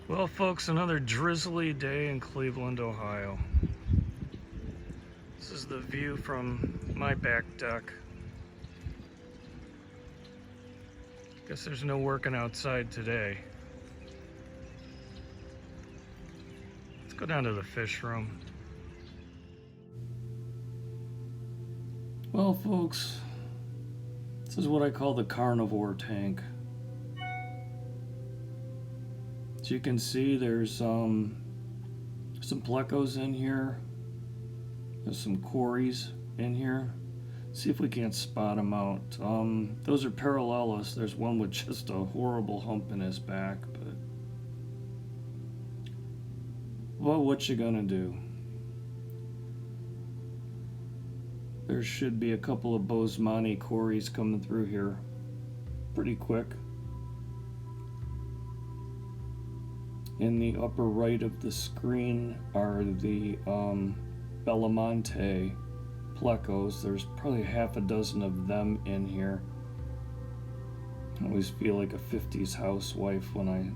Well, folks, another drizzly day in Cleveland, Ohio. This is the view from my back deck. Guess there's no working outside today. Let's go down to the fish room. Well, folks, this is what I call the carnivore tank. As you can see, there's some plecos in here. There's some Corys in here. See if we can't spot them out. Those are parallelis. There's one with just a horrible hump in his back, but well, what you gonna do? There should be a couple of Bosemani Corys coming through here pretty quick. In the upper right of the screen are the Belamonte Plecos. There's probably half a dozen of them in here. I always feel like a 50s housewife when I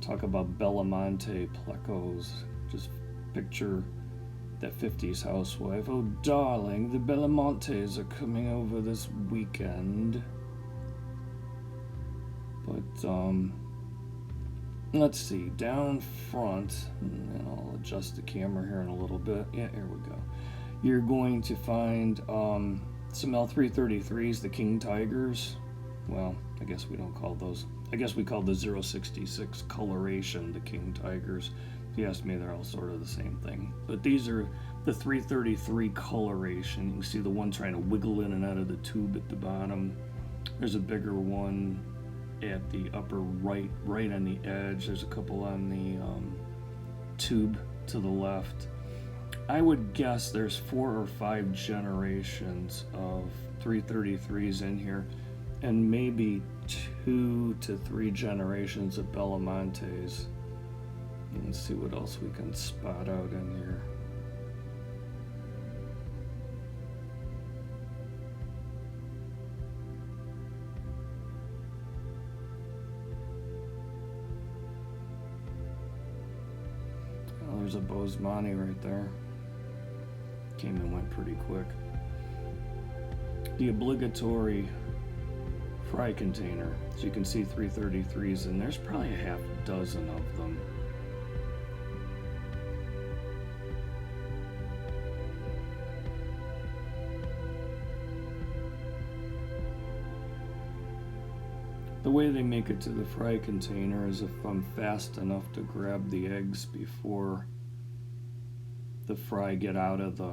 talk about Belamonte Plecos. Just picture that 50s housewife. Oh darling, the Belamontes are coming over this weekend. But let's see, down front, and I'll adjust the camera here in a little bit. Yeah, here we go. You're going to find some L333s, the King Tigers. Well, I guess we don't call those. I guess we call the 066 coloration the King Tigers. If you ask me, they're all sort of the same thing. But these are the 333 coloration. You can see the one trying to wiggle in and out of the tube at the bottom. There's a bigger one at the upper right on the edge. There's a couple on the tube to the left. I would guess there's 4 or 5 generations of 333s in here, and maybe 2 to 3 generations of Belamontes. Let's see what else we can spot out in here. Oh, there's a Bosemani right there. Came and went pretty quick. The obligatory fry container. So you can see 333s, and there's probably a half dozen of them. The way they make it to the fry container is if I'm fast enough to grab the eggs before the fry get out of the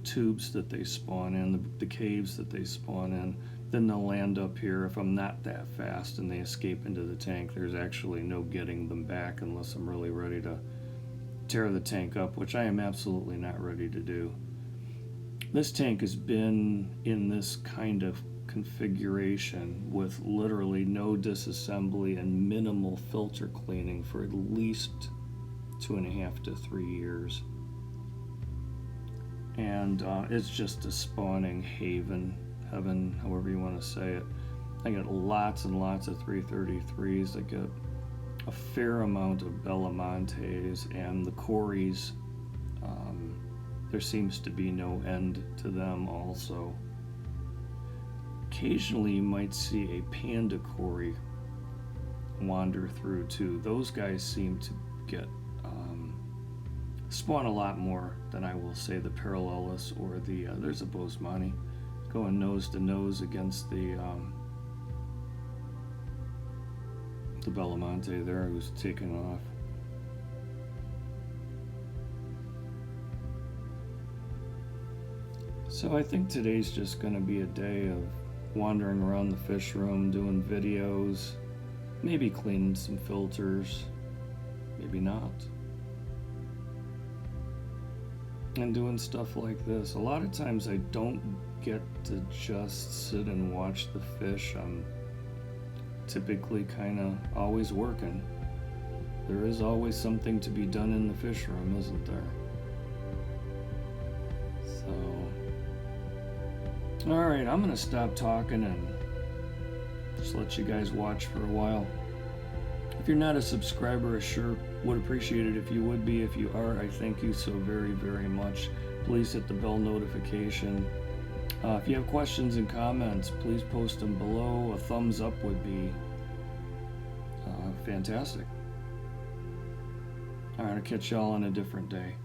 tubes that they spawn in, the caves that they spawn in, then they'll land up here. If I'm not that fast and they escape into the tank, there's actually no getting them back unless I'm really ready to tear the tank up, which I am absolutely not ready to do. This tank has been in this kind of configuration with literally no disassembly and minimal filter cleaning for at least 2.5 to 3 years. And it's just a spawning heaven, however you want to say it. I get lots and lots of 333s. I get a fair amount of Belamontes, and the Corys, there seems to be no end to them also. Occasionally you might see a Panda Cory wander through too. Those guys seem to get spawn a lot more than I will say the parallelis or the there's a Bosemani going nose to nose against the Belamonte there, who's taken off. So I think today's just going to be a day of wandering around the fish room, doing videos, maybe cleaning some filters, maybe not, and doing stuff like this. A lot of times I don't get to just sit and watch the fish. I'm typically kind of always working. There is always something to be done in the fish room, isn't there? So, alright, I'm gonna stop talking and just let you guys watch for a while. If you're not a subscriber, I sure would appreciate it if you would be. If you are, I thank you so very, very much. Please hit the bell notification. If you have questions and comments, please post them below. A thumbs up would be fantastic. All right, I'll catch y'all on a different day.